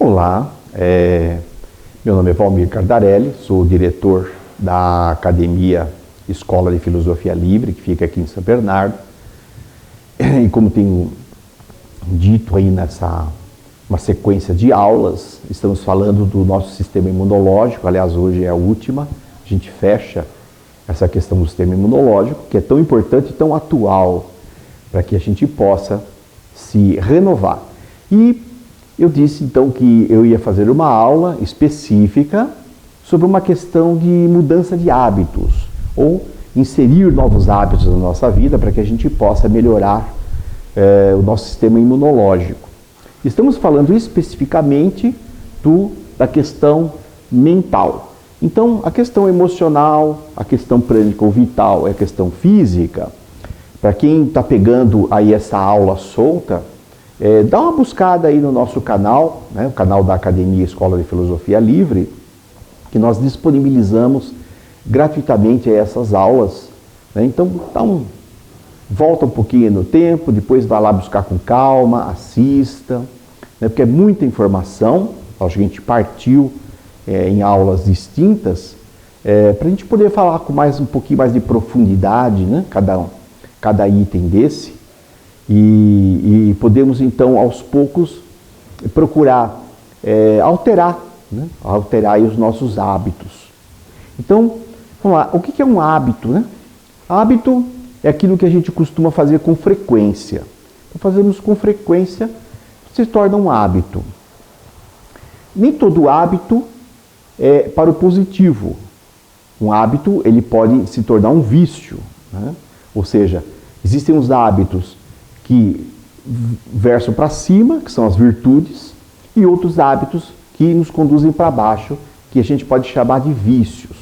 Olá, meu nome é Valmir Cardarelli, sou diretor da Academia Escola de Filosofia Livre, que fica aqui em São Bernardo. E como tenho dito aí uma sequência de aulas, estamos falando do nosso sistema imunológico. Aliás, hoje é a última, a gente fecha essa questão do sistema imunológico, que é tão importante e tão atual para que a gente possa se renovar. E eu disse então que eu ia fazer uma aula específica sobre uma questão de mudança de hábitos, ou inserir novos hábitos na nossa vida para que a gente possa melhorar o nosso sistema imunológico. Estamos falando especificamente da questão mental. Então, a questão emocional, a questão prânico-vital e a questão física, para quem está pegando aí essa aula solta, dá uma buscada aí no nosso canal, né, o canal da Academia Escola de Filosofia Livre, que nós disponibilizamos gratuitamente essas aulas. Né? Então, volta um pouquinho no tempo, depois vai lá buscar com calma, assista, né, porque é muita informação. Acho que a gente partiu em aulas distintas, para a gente poder falar com um pouquinho mais de profundidade, né, cada item desse. E podemos, então, aos poucos, procurar alterar aí os nossos hábitos. Então, vamos lá, o que é um hábito? Né? Hábito é aquilo que a gente costuma fazer com frequência. Então, fazemos com frequência, se torna um hábito. Nem todo hábito é para o positivo. Um hábito, ele pode se tornar um vício. Né? Ou seja, existem os hábitos que versam para cima, que são as virtudes, e outros hábitos que nos conduzem para baixo, que a gente pode chamar de vícios.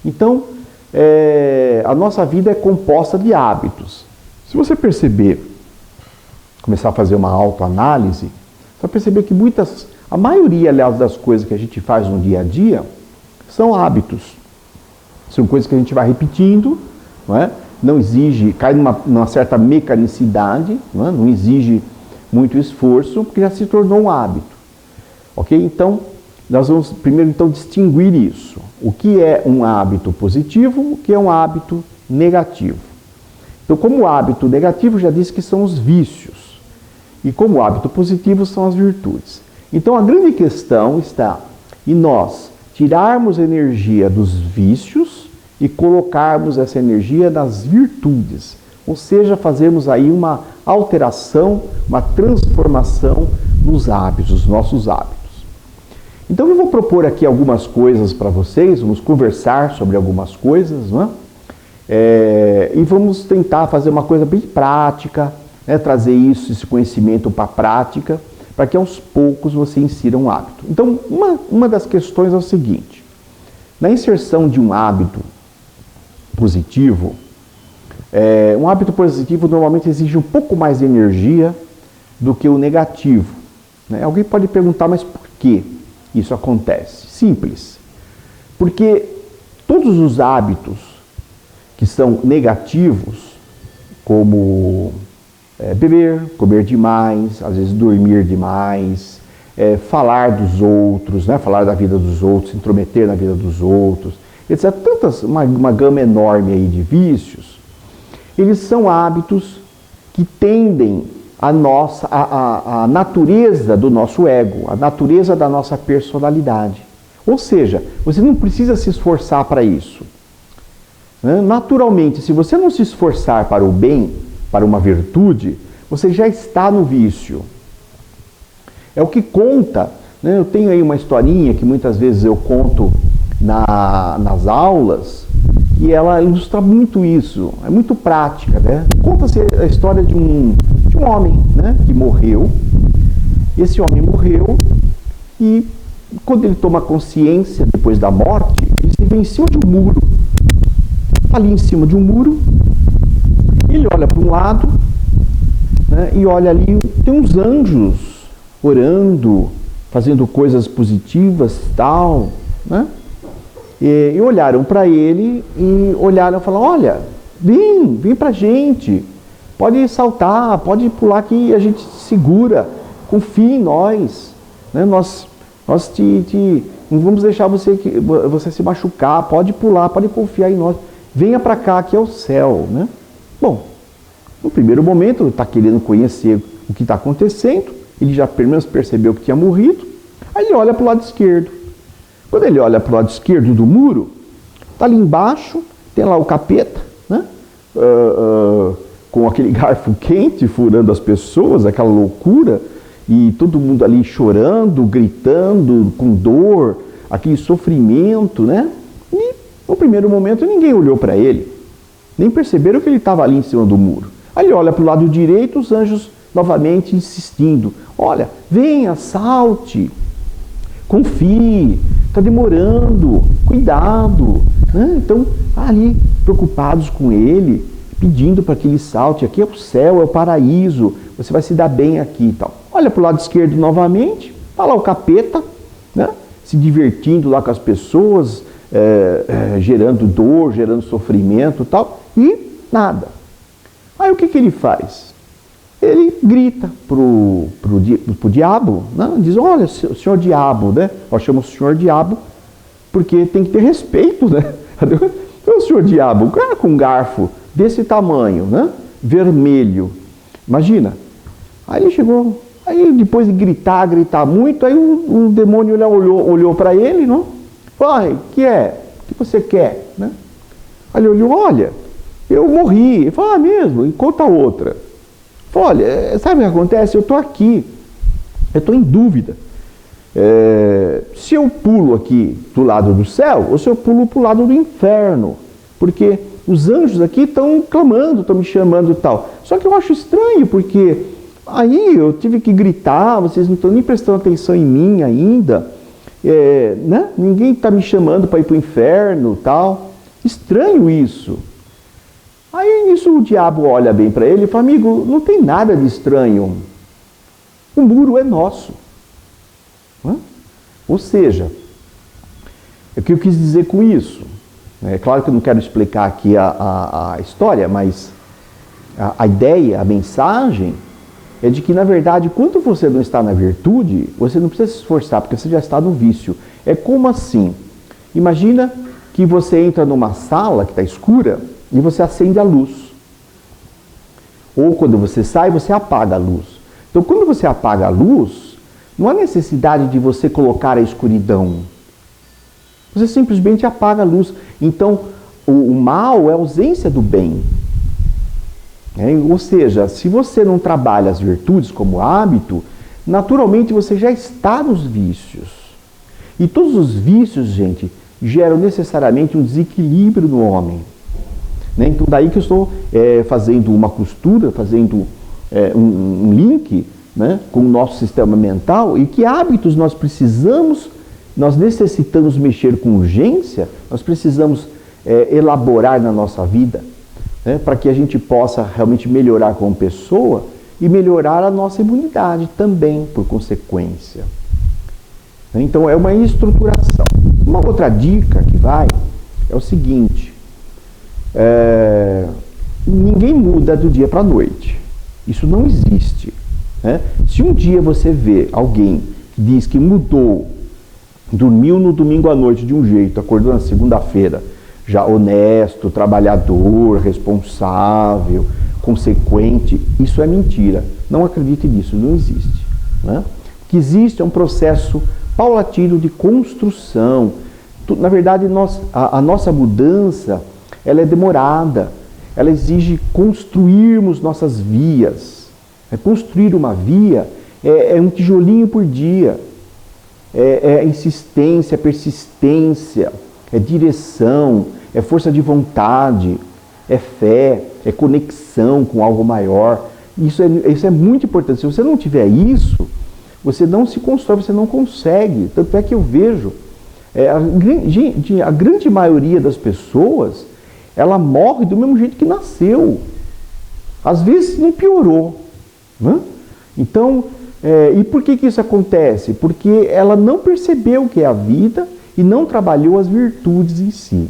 Então, a nossa vida é composta de hábitos. Se você perceber, começar a fazer uma autoanálise, você vai perceber que a maioria, aliás, das coisas que a gente faz no dia a dia, são hábitos. São coisas que a gente vai repetindo, não é? Não exige, cai numa certa mecanicidade, não exige muito esforço, porque já se tornou um hábito. Ok? Então, nós vamos primeiro então distinguir isso. O que é um hábito positivo, o que é um hábito negativo. Então, como hábito negativo, já disse que são os vícios. E como hábito positivo, são as virtudes. Então, a grande questão está em nós tirarmos energia dos vícios e colocarmos essa energia nas virtudes, ou seja, fazermos aí uma alteração, uma transformação nos hábitos, nos nossos hábitos. Então eu vou propor aqui algumas coisas para vocês, vamos conversar sobre algumas coisas, não é? E vamos tentar fazer uma coisa bem prática, né? Trazer esse conhecimento para a prática, para que aos poucos você insira um hábito. Então, uma das questões é o seguinte: na inserção de um hábito positivo, um hábito positivo normalmente exige um pouco mais de energia do que o negativo. Né? Alguém pode perguntar, mas por que isso acontece? Simples. Porque todos os hábitos que são negativos, como beber, comer demais, às vezes dormir demais, falar dos outros, né? Falar da vida dos outros, se intrometer na vida dos outros, etc. Uma gama enorme aí de vícios, eles são hábitos que tendem a natureza do nosso ego, a natureza da nossa personalidade. Ou seja, você não precisa se esforçar para isso. Naturalmente, se você não se esforçar para o bem, para uma virtude, você já está no vício. É o que conta, né? Eu tenho aí uma historinha que muitas vezes eu conto nas aulas, e ela ilustra muito isso, é muito prática, né? Conta-se a história de um homem, né, que morreu. Esse homem morreu e quando ele toma consciência depois da morte, ele se vê em cima de um muro. Ali em cima de um muro, ele olha para um lado, né, e olha ali, tem uns anjos orando, fazendo coisas positivas, tal, né? E olharam para ele e olharam e falaram: olha, vem pra gente, pode saltar, pode pular que a gente segura, confia em nós. né? Nós não vamos deixar você se machucar, pode pular, pode confiar em nós. Venha para cá, que é o céu, né? Bom, no primeiro momento ele está querendo conhecer o que está acontecendo, ele já pelo menos percebeu que tinha morrido, aí ele olha para o lado esquerdo. Quando ele olha para o lado esquerdo do muro, está ali embaixo, tem lá o capeta, né? Com aquele garfo quente furando as pessoas, aquela loucura, e todo mundo ali chorando, gritando, com dor, aquele sofrimento, né? E no primeiro momento ninguém olhou para ele, nem perceberam que ele estava ali em cima do muro. Aí ele olha para o lado direito, os anjos novamente insistindo: olha, venha, salte, confie, está demorando, cuidado, né? Então, ali, preocupados com ele, pedindo para que ele salte. Aqui é o céu, é o paraíso, você vai se dar bem aqui e tal. Olha para o lado esquerdo novamente, está lá o capeta, né? Se divertindo lá com as pessoas, gerando dor, gerando sofrimento e tal, e nada. Aí o que ele faz? Ele grita pro diabo, né? Diz: olha, senhor diabo, né? Nós chamamos o senhor diabo porque tem que ter respeito, né? Então, o senhor diabo, o cara com um garfo desse tamanho, né? Vermelho, imagina. Aí ele chegou, aí depois de gritar muito, aí o demônio olhou para ele, não? Falou: o que é? O que você quer? Né? Aí ele olhou: olha, eu morri. Ele falou: mesmo? E conta outra. Falou: olha, sabe o que acontece? Eu estou aqui, eu estou em dúvida. Se eu pulo aqui do lado do céu, ou se eu pulo para o lado do inferno, porque os anjos aqui estão clamando, estão me chamando e tal. Só que eu acho estranho, porque aí eu tive que gritar, vocês não estão nem prestando atenção em mim ainda, né? Ninguém está me chamando para ir para o inferno e tal. Estranho isso. Aí nisso o diabo olha bem para ele e fala: amigo, não tem nada de estranho. O muro é nosso. Né? Ou seja, o que eu quis dizer com isso? É claro que eu não quero explicar aqui a história, mas a ideia, a mensagem é de que, na verdade, quando você não está na virtude, você não precisa se esforçar, porque você já está no vício. É como assim? Imagina que você entra numa sala que está escura e você acende a luz. Ou quando você sai, você apaga a luz. Então, quando você apaga a luz, não há necessidade de você colocar a escuridão. Você simplesmente apaga a luz. Então, o mal é a ausência do bem. Ou seja, se você não trabalha as virtudes como hábito, naturalmente você já está nos vícios. E todos os vícios, gente, geram necessariamente um desequilíbrio no homem. Então, daí que eu estou fazendo uma costura, fazendo um link, né, com o nosso sistema mental, e que hábitos nós necessitamos mexer com urgência, nós precisamos elaborar na nossa vida, né, para que a gente possa realmente melhorar como pessoa e melhorar a nossa imunidade também, por consequência. Então é uma estruturação. Uma outra dica que vai é o seguinte: ninguém muda do dia para a noite. Isso não existe. Né? Se um dia você vê alguém que diz que mudou, dormiu no domingo à noite de um jeito, acordou na segunda-feira já honesto, trabalhador, responsável, consequente, isso é mentira. Não acredite nisso, não existe. Né? O que existe é um processo paulatino de construção. Na verdade, a nossa mudança, ela é demorada. Ela exige construirmos nossas vias. Construir uma via é um tijolinho por dia. É insistência, persistência, é direção, é força de vontade, é fé, é conexão com algo maior. Isso é muito importante. Se você não tiver isso, você não se constrói, você não consegue. Tanto é que eu vejo, a grande maioria das pessoas, ela morre do mesmo jeito que nasceu. Às vezes não piorou. Né? Então, e por que isso acontece? Porque ela não percebeu o que é a vida e não trabalhou as virtudes em si.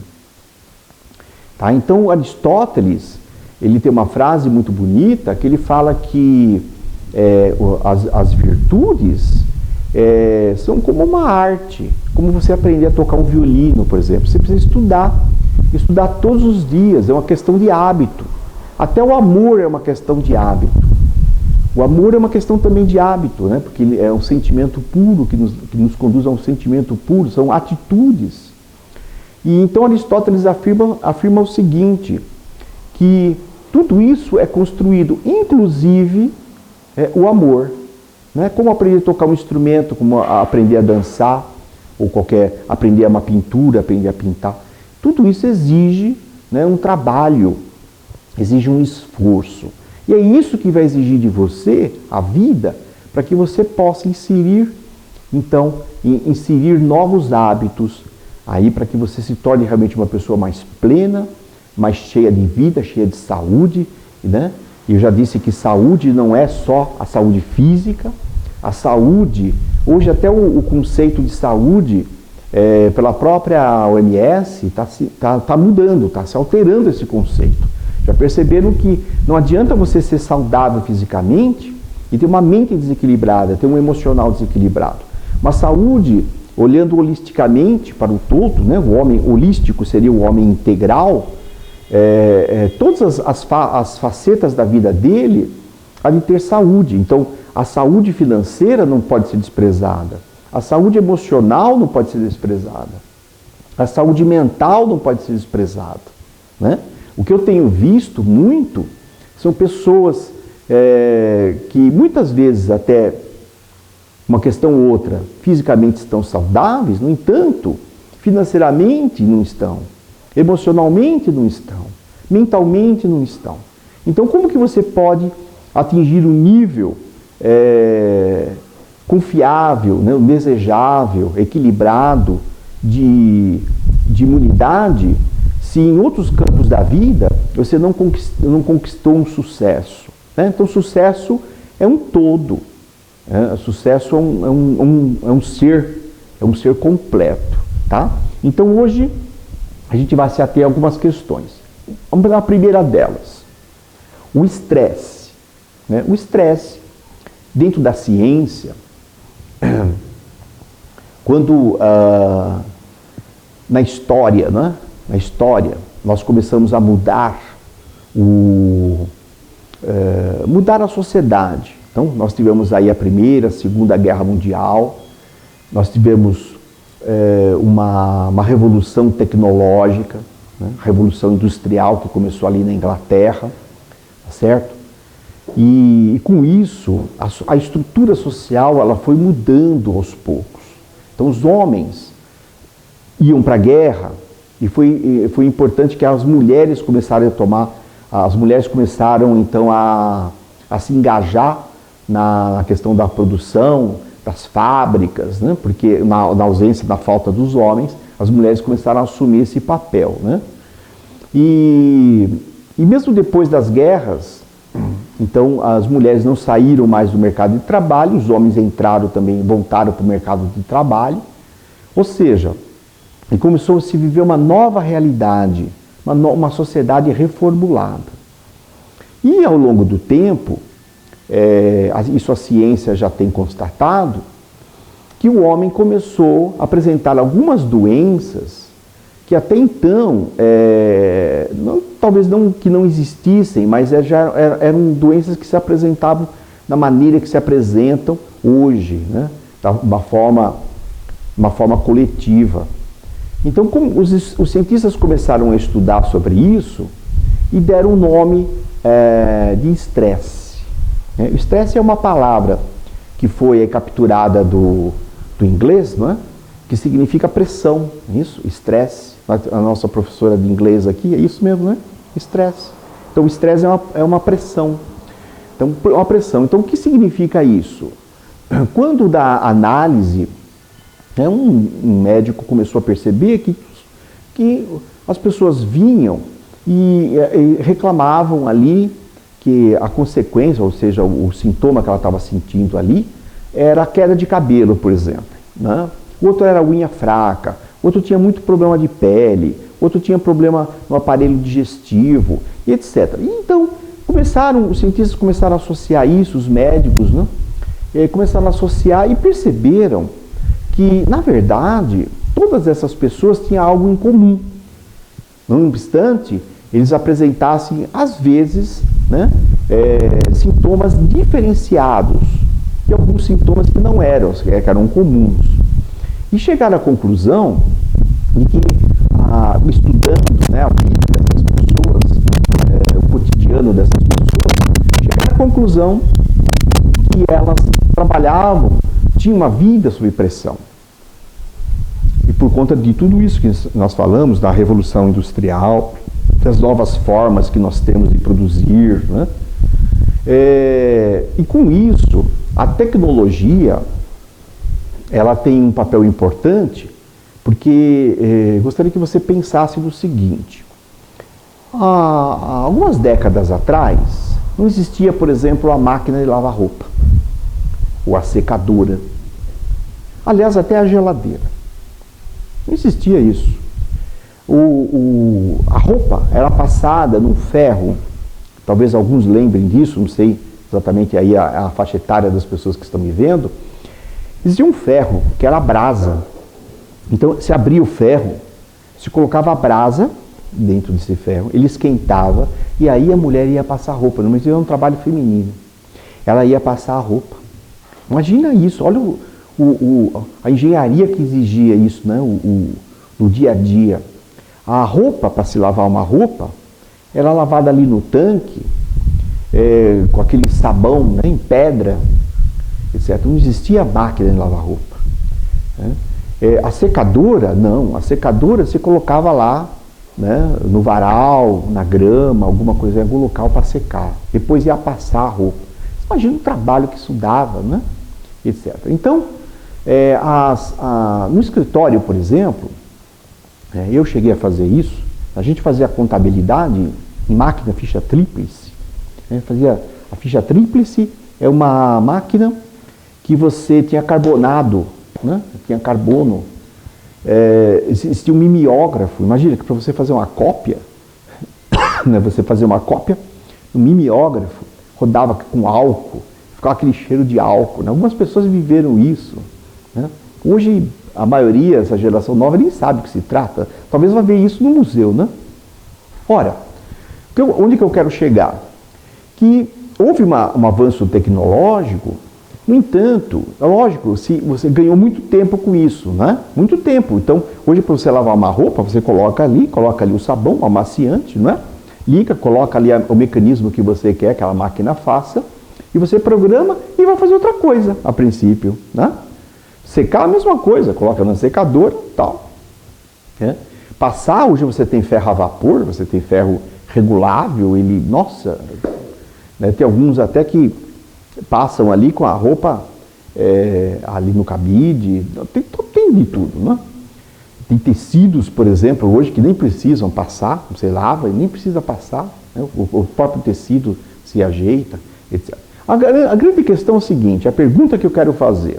Tá? Então, Aristóteles, ele tem uma frase muito bonita, que ele fala que as virtudes, são como uma arte, como você aprender a tocar um violino, por exemplo. Você precisa estudar todos os dias, é uma questão de hábito. Até o amor é uma questão de hábito. O amor é uma questão também de hábito, né? Porque é um sentimento puro que nos conduz a um sentimento puro, são atitudes. E então Aristóteles afirma o seguinte, que tudo isso é construído, inclusive o amor. Né? Como aprender a tocar um instrumento, como aprender a dançar, ou aprender uma pintura, aprender a pintar. Tudo isso exige, né, um trabalho, exige um esforço. E é isso que vai exigir de você, a vida, para que você possa inserir novos hábitos, aí para que você se torne realmente uma pessoa mais plena, mais cheia de vida, cheia de saúde, né? Eu já disse que saúde não é só a saúde física, a saúde, hoje até o conceito de saúde, pela própria OMS, está mudando, está se alterando esse conceito. Já perceberam que não adianta você ser saudável fisicamente e ter uma mente desequilibrada, ter um emocional desequilibrado. Uma saúde, olhando holisticamente para o todo, né? O homem holístico seria o homem integral, todas as facetas da vida dele há de ter saúde. Então, a saúde financeira não pode ser desprezada, a saúde emocional não pode ser desprezada, a saúde mental não pode ser desprezada, né? O que eu tenho visto muito são pessoas que muitas vezes até uma questão ou outra fisicamente estão saudáveis, no entanto, financeiramente não estão, emocionalmente não estão, mentalmente não estão. Então, como que você pode atingir um nível confiável, né, desejável, equilibrado de imunidade, se em outros campos da vida você não conquistou um sucesso, né? Então, sucesso é um todo, né? Sucesso é um ser completo, tá? Então, hoje a gente vai se ater a algumas questões. Vamos para a primeira delas, o estresse, né? O estresse, dentro da ciência, quando na história, né? Na história, nós começamos a mudar a sociedade. Então, nós tivemos aí a Primeira, a Segunda Guerra Mundial, nós tivemos uma revolução tecnológica, né? Revolução industrial que começou ali na Inglaterra, tá certo? E com isso, a estrutura social ela foi mudando aos poucos. Então, os homens iam para a guerra, e foi importante que as mulheres começaram então a se engajar na questão da produção, das fábricas, né? Porque na ausência, na falta dos homens, as mulheres começaram a assumir esse papel, né? E mesmo depois das guerras, então as mulheres não saíram mais do mercado de trabalho, os homens voltaram para o mercado de trabalho, ou seja, e começou a se viver uma nova realidade, uma sociedade reformulada. E ao longo do tempo, isso a ciência já tem constatado, que o homem começou a apresentar algumas doenças que até então, talvez que não existissem, mas eram doenças que se apresentavam da maneira que se apresentam hoje, né? Uma forma coletiva. Então, como os cientistas começaram a estudar sobre isso e deram o nome de estresse. O estresse é uma palavra que foi capturada do inglês, não é? Que significa pressão, isso? Estresse. A nossa professora de inglês aqui, é isso mesmo, né? Estresse. Então, o estresse é uma pressão. Então, uma pressão. Então, o que significa isso? Quando da análise, um médico começou a perceber que as pessoas vinham e reclamavam ali que a consequência, ou seja, o sintoma que ela estava sentindo ali, era a queda de cabelo, por exemplo, né? O outro era a unha fraca, outro tinha muito problema de pele, outro tinha problema no aparelho digestivo, etc. E então, os cientistas começaram a associar isso, os médicos, né? começaram a associar e perceberam que, na verdade, todas essas pessoas tinham algo em comum. Não obstante, eles apresentassem, às vezes, né, sintomas diferenciados e alguns sintomas que não eram, que eram comuns. E chegaram à conclusão de que, estudando, né, a vida dessas pessoas, o cotidiano dessas pessoas, chegaram à conclusão que elas trabalhavam, tinham uma vida sob pressão. E por conta de tudo isso que nós falamos, da revolução industrial, das novas formas que nós temos de produzir, né? E com isso, a tecnologia, ela tem um papel importante, porque gostaria que você pensasse no seguinte: há algumas décadas atrás, não existia, por exemplo, a máquina de lavar roupa, ou a secadora, aliás, até a geladeira. Não existia isso. A roupa era passada num ferro, talvez alguns lembrem disso, não sei exatamente aí a faixa etária das pessoas que estão me vendo. Existia um ferro que era a brasa. Então, se abria o ferro, se colocava a brasa dentro desse ferro, ele esquentava e aí a mulher ia passar a roupa. Não era um trabalho feminino. Ela ia passar a roupa. Imagina isso, olha a engenharia que exigia isso, né? No dia a dia. A roupa, para se lavar uma roupa, era lavada ali no tanque, com aquele sabão, né, em pedra, etc. Não existia máquina de lavar roupa. Né? A secadora, não. A secadora você colocava lá, né, no varal, na grama, alguma coisa, em algum local para secar. Depois ia passar a roupa. Imagina o trabalho que isso dava, né? Etc. Então, no escritório, por exemplo, eu cheguei a fazer isso. A gente fazia a contabilidade em máquina ficha tríplice. Fazia a ficha tríplice, é uma máquina que você tinha carbonado, né? Tinha carbono. Existia um mimeógrafo. Imagina que para você fazer uma cópia, né? Você fazia uma cópia, um mimeógrafo rodava com álcool, ficava aquele cheiro de álcool. Né? Algumas pessoas viveram isso. Né? Hoje, a maioria, essa geração nova, nem sabe o que se trata. Talvez vá ver isso no museu, né? Ora, onde que eu quero chegar? Que houve um avanço tecnológico, no entanto, é lógico, se você ganhou muito tempo com isso, né? Muito tempo. Então, hoje para você lavar uma roupa, você coloca ali o sabão, o amaciante, não é? Liga, coloca ali o mecanismo que você quer que a máquina faça, e você programa e vai fazer outra coisa, a princípio, né? Secar a mesma coisa, coloca na secadora e tal. Passar, hoje você tem ferro a vapor, você tem ferro regulável, ele, nossa, né, tem alguns até que passam ali com a roupa ali no cabide, tem de tudo, né? Tem tecidos, por exemplo, hoje que nem precisam passar, você lava e nem precisa passar, né? O próprio tecido se ajeita, etc. A grande questão é o seguinte, a pergunta que eu quero fazer: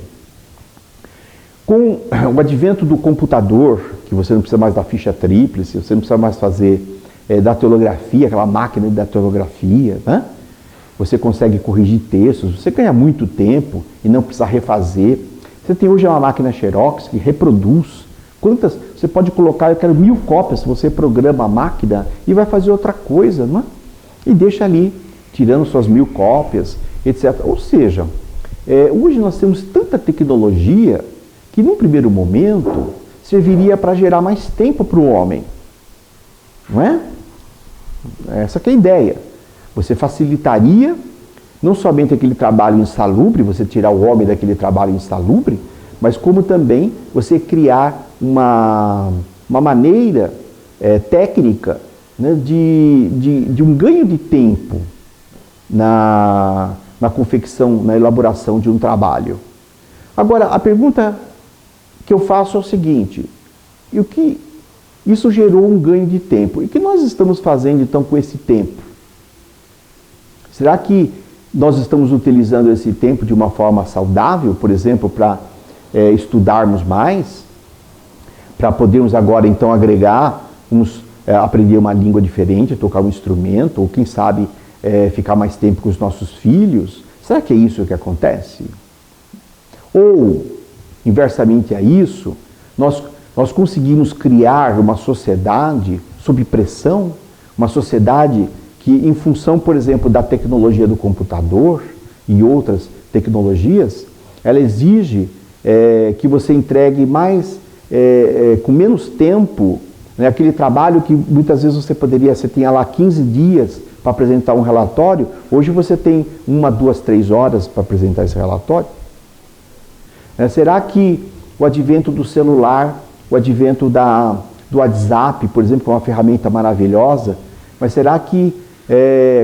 com o advento do computador, que você não precisa mais da ficha tríplice, você não precisa mais fazer datilografia, aquela máquina de datilografia, né? Você consegue corrigir textos, você ganha muito tempo e não precisa refazer. Você tem hoje uma máquina Xerox que reproduz. Você pode colocar, eu quero 1000 cópias, você programa a máquina e vai fazer outra coisa, não é? E deixa ali, tirando suas 1000 cópias, etc. Ou seja, hoje nós temos tanta tecnologia que num primeiro momento serviria para gerar mais tempo para o homem. Não é? Essa que é a ideia. Você facilitaria não somente aquele trabalho insalubre, você tirar o homem daquele trabalho insalubre, mas como também você criar uma maneira técnica, né, de um ganho de tempo na confecção, na elaboração de um trabalho. Agora, a pergunta que eu faço é o seguinte: e o que isso gerou um ganho de tempo? E o que nós estamos fazendo então com esse tempo? Será que nós estamos utilizando esse tempo de uma forma saudável, por exemplo, para estudarmos mais, para podermos agora então agregar, aprender uma língua diferente, tocar um instrumento, ou quem sabe ficar mais tempo com os nossos filhos? Será que é isso que acontece? Ou, inversamente a isso, nós conseguimos criar uma sociedade sob pressão, uma sociedade que, em função, por exemplo, da tecnologia do computador e outras tecnologias, ela exige que você entregue mais, com menos tempo, né, aquele trabalho que muitas vezes você tinha lá 15 dias para apresentar um relatório, hoje você tem 1, 2, 3 horas para apresentar esse relatório. Será que o advento do celular, o advento do WhatsApp, por exemplo, que é uma ferramenta maravilhosa, mas será que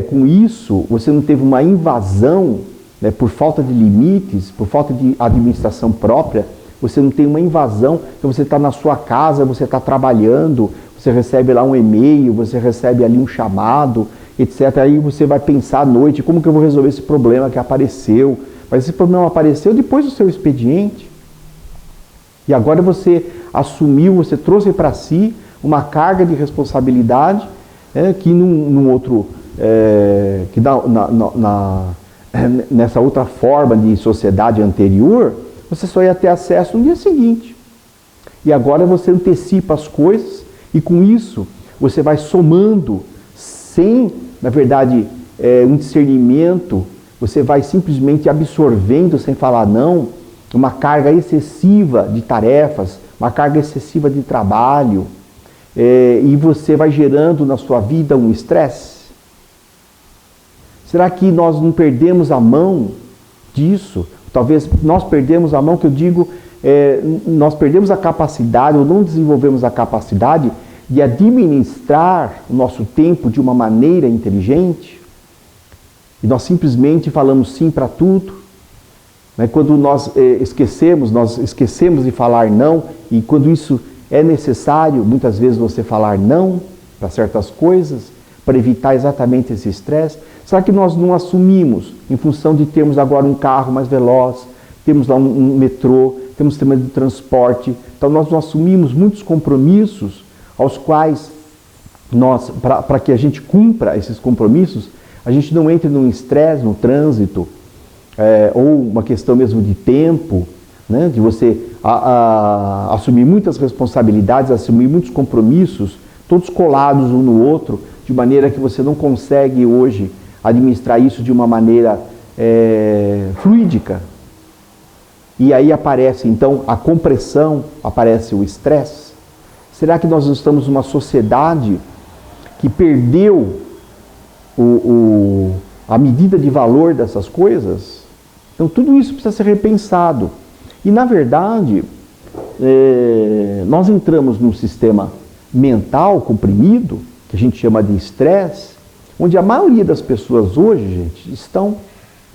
com isso você não teve uma invasão, né, por falta de limites, por falta de administração própria? Você não tem uma invasão, então você está na sua casa, você está trabalhando, você recebe lá um e-mail, você recebe ali um chamado, etc. Aí você vai pensar à noite, como que eu vou resolver esse problema que apareceu? Mas esse problema apareceu depois do seu expediente. E agora você assumiu, você trouxe para si uma carga de responsabilidade que num outro, que nessa outra forma de sociedade anterior, você só ia ter acesso no dia seguinte. E agora você antecipa as coisas e com isso você vai somando sem, na verdade, um discernimento, você vai simplesmente absorvendo sem falar não, uma carga excessiva de tarefas, uma carga excessiva de trabalho, e você vai gerando na sua vida um estresse. Será que nós não perdemos a mão disso? Talvez nós perdemos a mão, que eu digo, nós perdemos a capacidade, ou não desenvolvemos a capacidade de administrar o nosso tempo de uma maneira inteligente, e nós simplesmente falamos sim para tudo. Quando nós esquecemos de falar não, e quando isso é necessário, muitas vezes você falar não para certas coisas, para evitar exatamente esse estresse. Será que nós não assumimos, em função de termos agora um carro mais veloz, temos lá um metrô, temos sistema de transporte, então nós não assumimos muitos compromissos aos quais nós, para que a gente cumpra esses compromissos, a gente não entre num estresse no trânsito, ou uma questão mesmo de tempo, né, de você assumir muitas responsabilidades, assumir muitos compromissos, todos colados um no outro, de maneira que você não consegue hoje administrar isso de uma maneira fluídica. E aí aparece então a compressão, aparece o estresse. Será que nós estamos numa sociedade que perdeu a medida de valor dessas coisas? Então tudo isso precisa ser repensado. E na verdade, nós entramos num sistema mental comprimido, que a gente chama de estresse, onde a maioria das pessoas hoje, gente, estão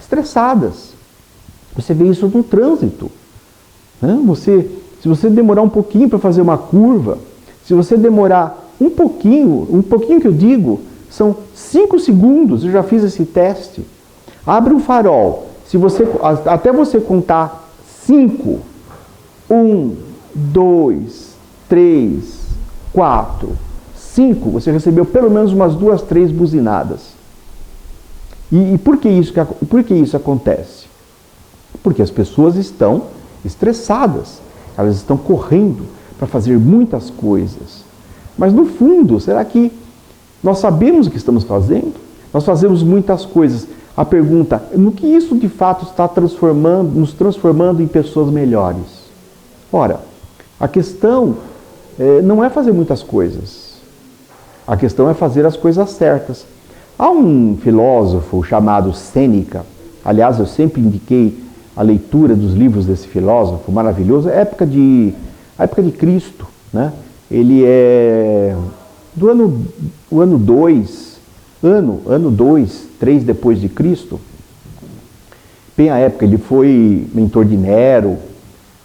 estressadas. Você vê isso no trânsito. Né? Se você demorar um pouquinho para fazer uma curva, se você demorar um pouquinho que eu digo, são 5 segundos, eu já fiz esse teste. Abre um farol, até você contar 5, 1, 2, 3, 4, 5, você recebeu pelo menos umas 2, 3 buzinadas. E por que isso acontece? Porque as pessoas estão estressadas, elas estão correndo para fazer muitas coisas. Mas no fundo, será que nós sabemos o que estamos fazendo? Nós fazemos muitas coisas. A pergunta, no que isso de fato está nos transformando em pessoas melhores? Ora, a questão não é fazer muitas coisas. A questão é fazer as coisas certas. Há um filósofo chamado Sêneca, aliás, eu sempre indiquei a leitura dos livros desse filósofo maravilhoso, a época de Cristo, né? Ele é do ano 2, 3 depois de Cristo. Bem a época, ele foi mentor de Nero,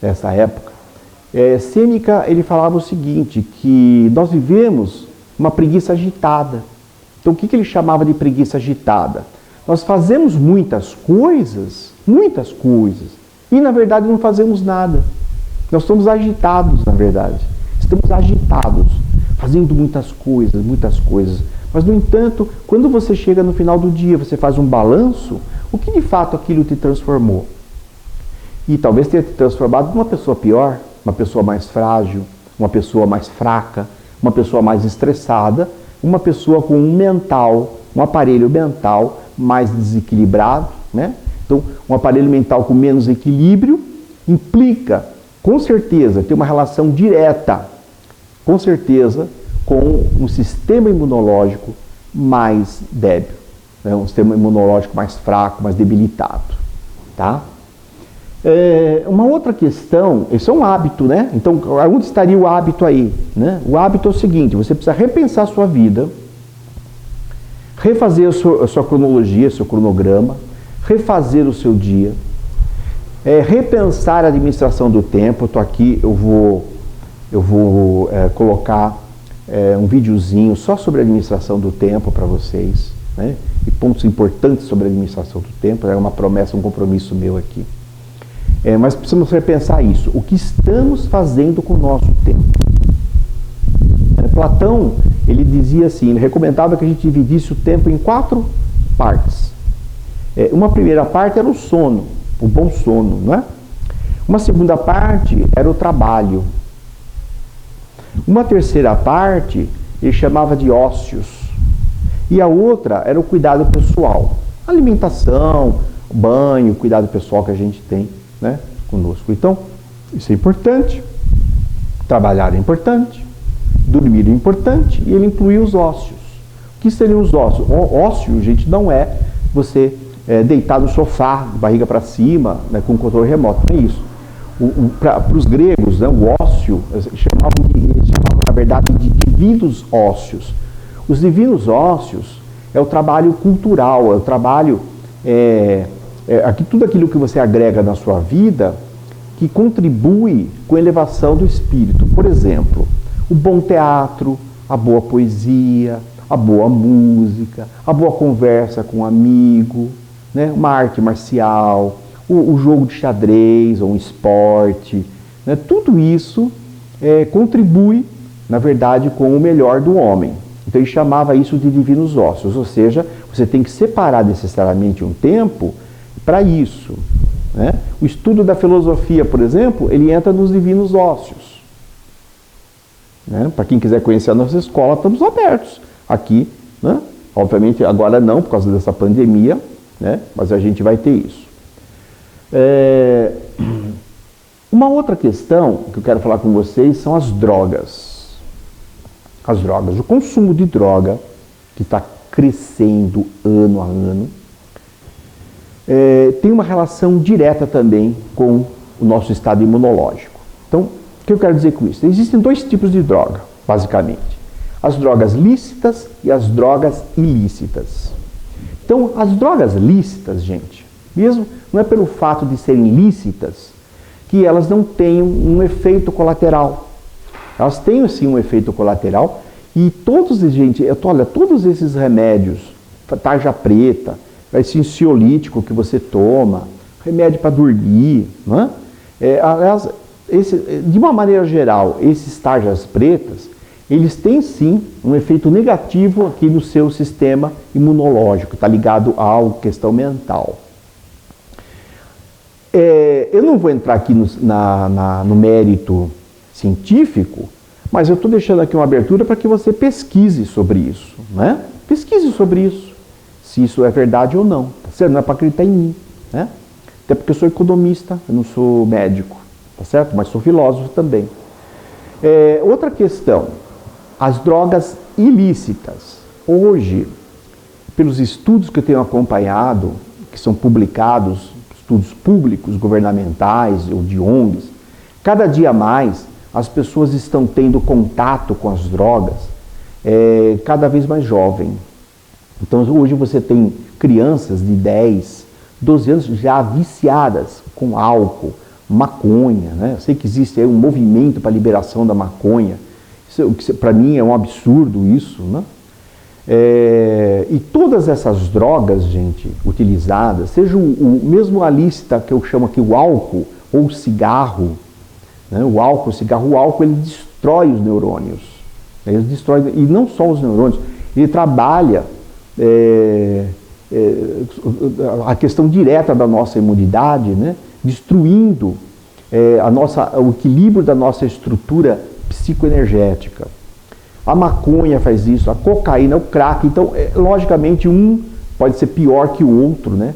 nessa época. Sêneca, ele falava o seguinte, que nós vivemos uma preguiça agitada. Então, o que ele chamava de preguiça agitada? Nós fazemos muitas coisas, e na verdade não fazemos nada. Nós estamos agitados, na verdade. Estamos agitados, fazendo muitas coisas. Mas, no entanto, quando você chega no final do dia, você faz um balanço, o que de fato aquilo te transformou? e talvez tenha te transformado numa pessoa pior, uma pessoa mais frágil, uma pessoa mais fraca, uma pessoa mais estressada, uma pessoa com um aparelho mental mais desequilibrado, né? Então, um aparelho mental com menos equilíbrio implica, com certeza, ter uma relação direta, com certeza, com um sistema imunológico mais débil, né? Um sistema imunológico mais fraco, mais debilitado, tá? Uma outra questão, isso é um hábito, né? Então, onde estaria o hábito aí, né? O hábito é o seguinte: você precisa repensar a sua vida, refazer a sua cronologia, seu cronograma, refazer o seu dia, repensar a administração do tempo. Estou aqui, eu vou colocar um videozinho só sobre a administração do tempo para vocês, né? E pontos importantes sobre a administração do tempo. É uma promessa, um compromisso meu aqui. Mas precisamos repensar isso. O que estamos fazendo com o nosso tempo? Platão, ele dizia assim, ele recomendava que a gente dividisse o tempo em 4 partes. Uma primeira parte era o sono, o bom sono, não é? Uma segunda parte era o trabalho. Uma terceira parte ele chamava de ócios. E a outra era o cuidado pessoal. Alimentação, banho, cuidado pessoal que a gente tem, né, conosco. Então, isso é importante. Trabalhar é importante. Dormir é importante. E ele inclui os ócios. O que seriam os ócios? O ócio, gente, não é você deitar no sofá, barriga para cima, né, com controle remoto. Não é isso. Para os gregos, né, o ócio, eles chamavam, na verdade, de divinos ócios. Os divinos ócios é o trabalho cultural, é o trabalho, tudo aquilo que você agrega na sua vida que contribui com a elevação do espírito. Por exemplo, o bom teatro, a boa poesia, a boa música, a boa conversa com um amigo, né, uma arte marcial, o jogo de xadrez ou um esporte, né, tudo isso contribui, na verdade, com o melhor do homem. Então ele chamava isso de divinos ócios, ou seja, você tem que separar necessariamente um tempo para isso, né? O estudo da filosofia, por exemplo, ele entra nos divinos ócios, né? Para quem quiser conhecer a nossa escola, estamos abertos aqui, né? Obviamente agora não, por causa dessa pandemia, né? Mas a gente vai ter isso. Uma outra questão que eu quero falar com vocês são as drogas. As drogas, o consumo de droga, que está crescendo ano a ano, tem uma relação direta também com o nosso estado imunológico. Então, o que eu quero dizer com isso? Existem 2 tipos de droga, basicamente. As drogas lícitas e as drogas ilícitas. Então, as drogas lícitas, gente, mesmo não é pelo fato de serem lícitas que elas não tenham um efeito colateral. Elas têm, sim, um efeito colateral e todos esses remédios, tarja preta, esse ansiolítico que você toma, remédio para dormir, não é? Aliás, de uma maneira geral, esses tarjas pretas, eles têm, sim, um efeito negativo aqui no seu sistema imunológico, está ligado à questão mental. Eu não vou entrar aqui no mérito científico, mas eu estou deixando aqui uma abertura para que você pesquise sobre isso, né? Pesquise sobre isso, se isso é verdade ou não, tá certo? Não é para acreditar em mim, né? Até porque eu sou economista, eu não sou médico, tá certo? Mas sou filósofo também. Outra questão, as drogas ilícitas. Hoje, pelos estudos que eu tenho acompanhado, que são publicados, estudos públicos, governamentais ou de ONGs, cada dia mais as pessoas estão tendo contato com as drogas cada vez mais jovem. Então hoje você tem crianças de 10, 12 anos já viciadas com álcool, maconha, né? Eu sei que existe aí um movimento para a liberação da maconha. Para mim é um absurdo isso, né? E todas essas drogas, gente, utilizadas, seja mesmo a lícita que eu chamo aqui o álcool ou o cigarro, né? O álcool ele destrói os neurônios, ele destrói, e não só os neurônios, ele trabalha a questão direta da nossa imunidade, né? destruindo o equilíbrio da nossa estrutura psicoenergética. A maconha faz isso, a cocaína, o crack. Então, logicamente, um pode ser pior que o outro, né?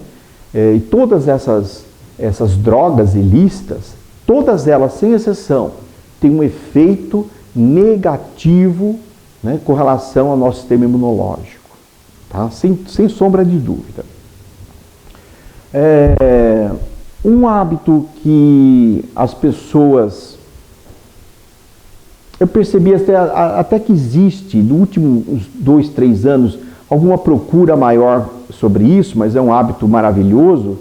E todas essas drogas ilícitas, todas elas, sem exceção, têm um efeito negativo, né, com relação ao nosso sistema imunológico, tá? Sem sombra de dúvida. Um hábito que as pessoas... Eu percebi até que existe, nos últimos 2, 3 anos, alguma procura maior sobre isso, mas é um hábito maravilhoso,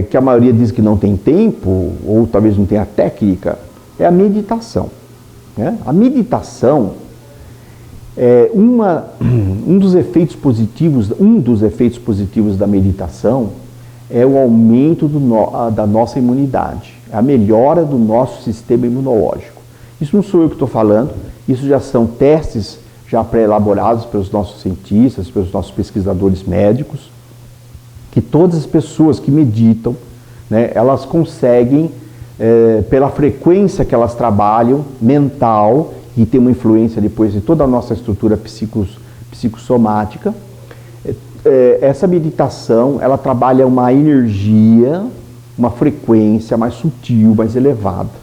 que a maioria diz que não tem tempo, ou talvez não tenha técnica, é a meditação, né? A meditação é um dos efeitos positivos da meditação é o aumento da nossa imunidade, a melhora do nosso sistema imunológico. Isso não sou eu que estou falando, isso já são testes já pré-elaborados pelos nossos cientistas, pelos nossos pesquisadores médicos, que todas as pessoas que meditam, né, elas conseguem, pela frequência que elas trabalham, mental, e tem uma influência depois de toda a nossa estrutura psicossomática, essa meditação, ela trabalha uma energia, uma frequência mais sutil, mais elevada.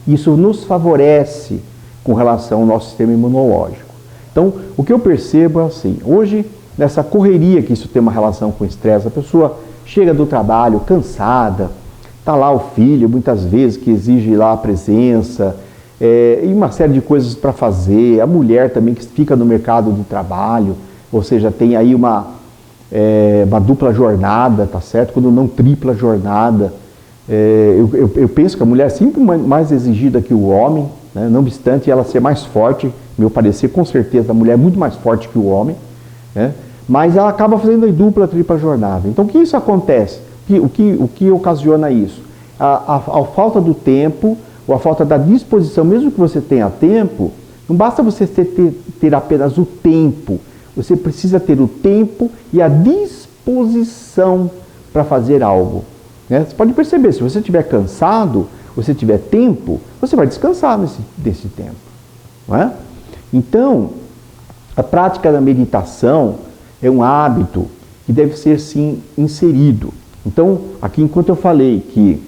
Isso nos favorece com relação ao nosso sistema imunológico. Então, o que eu percebo é assim, hoje, nessa correria que isso tem uma relação com o estresse, a pessoa chega do trabalho cansada, está lá o filho, muitas vezes, que exige lá a presença, e uma série de coisas para fazer, a mulher também que fica no mercado de trabalho, ou seja, tem aí uma dupla jornada, tá certo? Quando não tripla jornada. Eu penso que a mulher é sempre mais exigida que o homem, né? Não obstante ela ser mais forte, meu parecer, com certeza a mulher é muito mais forte que o homem, né? Mas ela acaba fazendo a dupla, tripla jornada. Então o que isso acontece? O que ocasiona isso? A falta do tempo, ou a falta da disposição, mesmo que você tenha tempo, não basta você ter apenas o tempo, você precisa ter o tempo e a disposição para fazer algo. Você pode perceber, se você estiver cansado, você tiver tempo, você vai descansar nesse tempo. Não é? Então, a prática da meditação é um hábito que deve ser, sim, inserido. Então, aqui enquanto eu falei que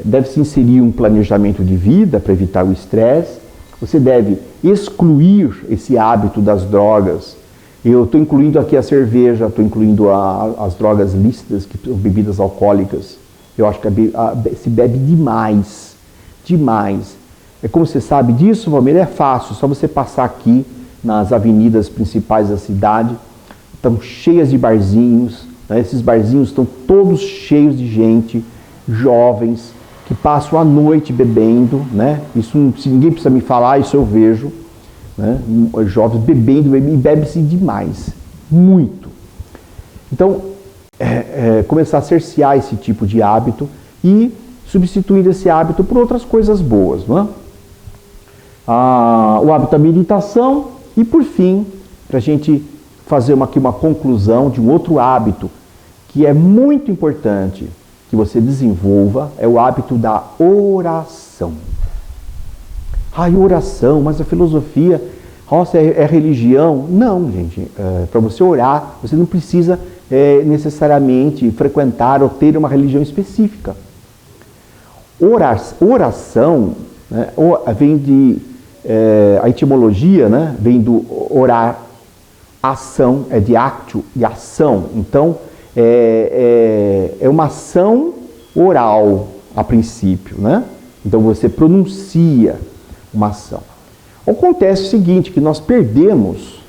deve-se inserir um planejamento de vida para evitar o estresse, você deve excluir esse hábito das drogas. Eu estou incluindo aqui a cerveja, estou incluindo as drogas lícitas, que são bebidas alcoólicas. Eu acho que se bebe demais, demais. Como você sabe disso, Valmir? É fácil, só você passar aqui nas avenidas principais da cidade, estão cheias de barzinhos, né? Esses barzinhos estão todos cheios de gente, jovens, que passam a noite bebendo, né? Isso, se ninguém precisa me falar, isso eu vejo. Né? Jovens bebendo, e bebe-se demais, muito. Então, começar a cercear esse tipo de hábito e substituir esse hábito por outras coisas boas. Não é? O hábito da meditação e, por fim, para a gente fazer aqui uma conclusão de um outro hábito que é muito importante que você desenvolva, é o hábito da oração. Oração, mas a filosofia, nossa, é religião? Não, gente. Para você orar, você não precisa necessariamente frequentar ou ter uma religião específica. Oração, né, vem de... a etimologia, né, vem do orar, ação, de actio e ação. Então, é uma ação oral, a princípio, né? Então, você pronuncia uma ação. Acontece o seguinte, que nós perdemos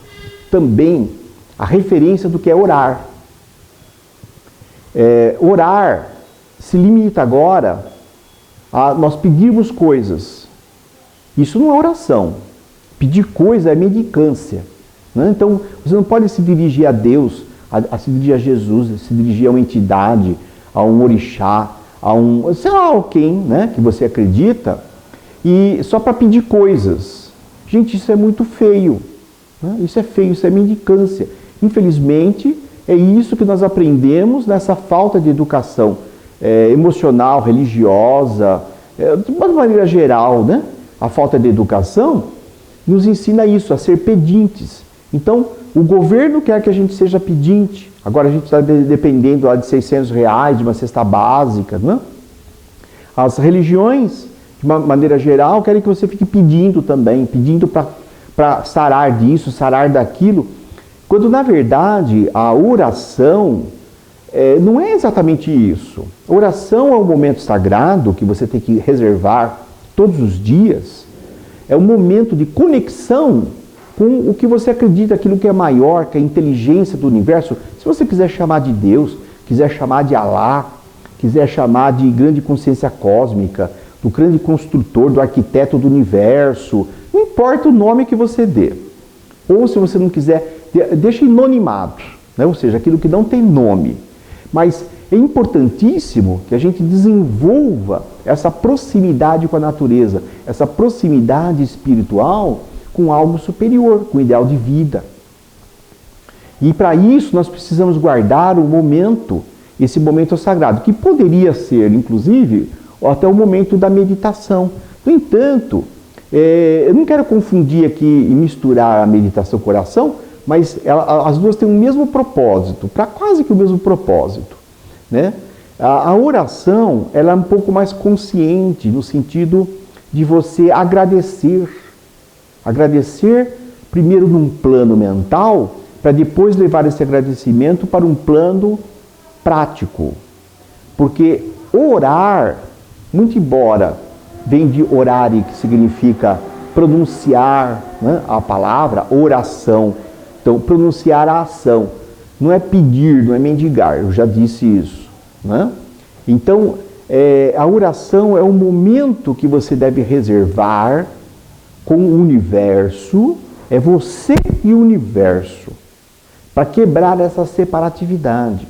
também a referência do que é orar. Orar se limita agora a nós pedirmos coisas. Isso não é oração. Pedir coisa é mendicância. Né? Então, você não pode se dirigir a Deus, a se dirigir a Jesus, a se dirigir a uma entidade, a um orixá, a um, sei lá, quem, né, que você acredita, e só para pedir coisas. Gente, isso é muito feio. Né? Isso é feio, isso é mendicância. Infelizmente, é isso que nós aprendemos nessa falta de educação emocional, religiosa, de uma maneira geral, né? A falta de educação nos ensina isso, a ser pedintes. Então, o governo quer que a gente seja pedinte. Agora a gente está dependendo lá de R$600, de uma cesta básica, né? As religiões, de uma maneira geral, querem que você fique pedindo também, pedindo para sarar disso, sarar daquilo, quando na verdade a oração não é exatamente isso. A oração é um momento sagrado que você tem que reservar todos os dias, é um momento de conexão com o que você acredita, aquilo que é maior, que é a inteligência do universo. Se você quiser chamar de Deus, quiser chamar de Alá, quiser chamar de grande consciência cósmica, do grande construtor, do arquiteto do universo, não importa o nome que você dê. Ou se você não quiser, deixa anonimado, né? Ou seja, aquilo que não tem nome. Mas é importantíssimo que a gente desenvolva essa proximidade com a natureza, essa proximidade espiritual com algo superior, com o ideal de vida. E para isso nós precisamos guardar esse momento sagrado, que poderia ser, inclusive, até o momento da meditação. No entanto, eu não quero confundir aqui e misturar a meditação com a oração, mas as duas têm o mesmo propósito, para quase que o mesmo propósito, né? A oração, ela é um pouco mais consciente, no sentido de você agradecer. Agradecer primeiro num plano mental, para depois levar esse agradecimento para um plano prático. Porque orar, muito embora vem de orare, que significa pronunciar, né, a palavra, oração. Então, pronunciar a ação. Não é pedir, não é mendigar, eu já disse isso, né? Então, a oração é um momento que você deve reservar com o universo, é você e o universo, para quebrar essa separatividade.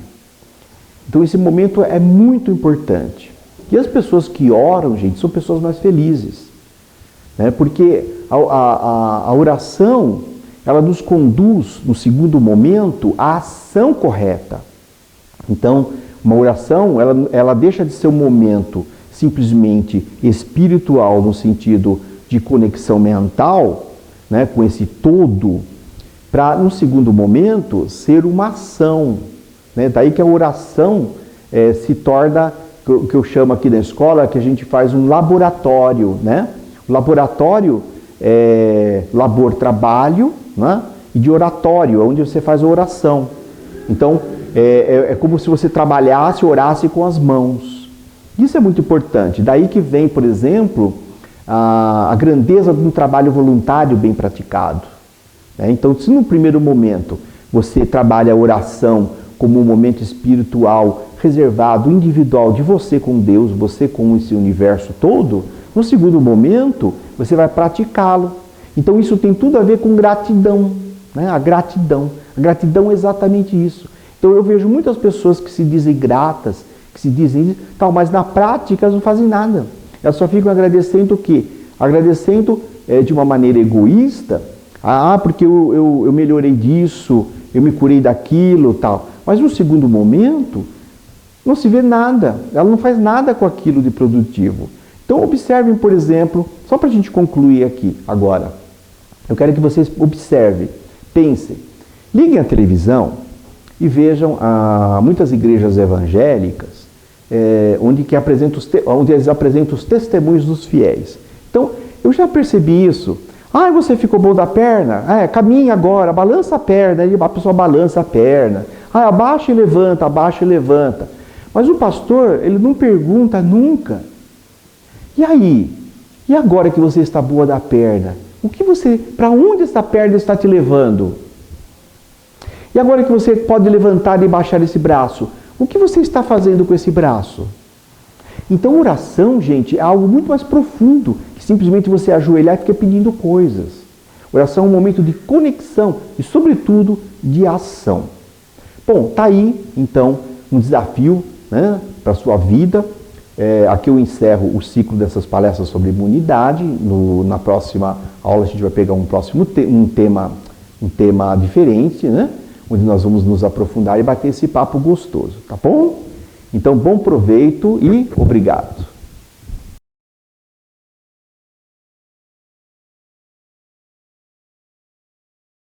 Então esse momento é muito importante. E as pessoas que oram, gente, são pessoas mais felizes, né? Porque a oração, ela nos conduz, no segundo momento, à ação correta. Então, uma oração, ela deixa de ser um momento simplesmente espiritual, no sentido de conexão mental, né, com esse todo, para, no segundo momento, ser uma ação, né? Daí que a oração se torna, o que eu chamo aqui na escola, que a gente faz um laboratório, né? O laboratório é labor, trabalho, né? E de oratório, onde você faz a oração. Então, é como se você trabalhasse, orasse com as mãos. Isso é muito importante. Daí que vem, por exemplo, a grandeza de um trabalho voluntário bem praticado. Então, se no primeiro momento você trabalha a oração como um momento espiritual reservado, individual, de você com Deus, você com esse universo todo, no segundo momento você vai praticá-lo. Então isso tem tudo a ver com gratidão, né? A gratidão é exatamente isso. Então eu vejo muitas pessoas que se dizem gratas, que se dizem tal, mas na prática elas não fazem nada. Elas só ficam agradecendo o quê? Agradecendo de uma maneira egoísta. Porque eu melhorei disso, eu me curei daquilo, tal. Mas no segundo momento, não se vê nada. Ela não faz nada com aquilo de produtivo. Então observem, por exemplo, só para a gente concluir aqui agora. Eu quero que vocês observem, pensem. Liguem a televisão e vejam muitas igrejas evangélicas onde eles apresentam os testemunhos dos fiéis. Então, eu já percebi isso. Você ficou bom da perna? Caminha agora, balança a perna. Aí a pessoa balança a perna. Abaixa e levanta, abaixa e levanta. Mas o pastor, ele não pergunta nunca. E aí? E agora que você está boa da perna? Para onde essa perna está te levando? E agora que você pode levantar e baixar esse braço, o que você está fazendo com esse braço? Então, oração, gente, é algo muito mais profundo que simplesmente você ajoelhar e ficar pedindo coisas. Oração é um momento de conexão e, sobretudo, de ação. Bom, tá aí, então, um desafio, né, para a sua vida. Aqui eu encerro o ciclo dessas palestras sobre imunidade. Na próxima aula a gente vai pegar um tema diferente, né, onde nós vamos nos aprofundar e bater esse papo gostoso, tá bom? Então, bom proveito e obrigado.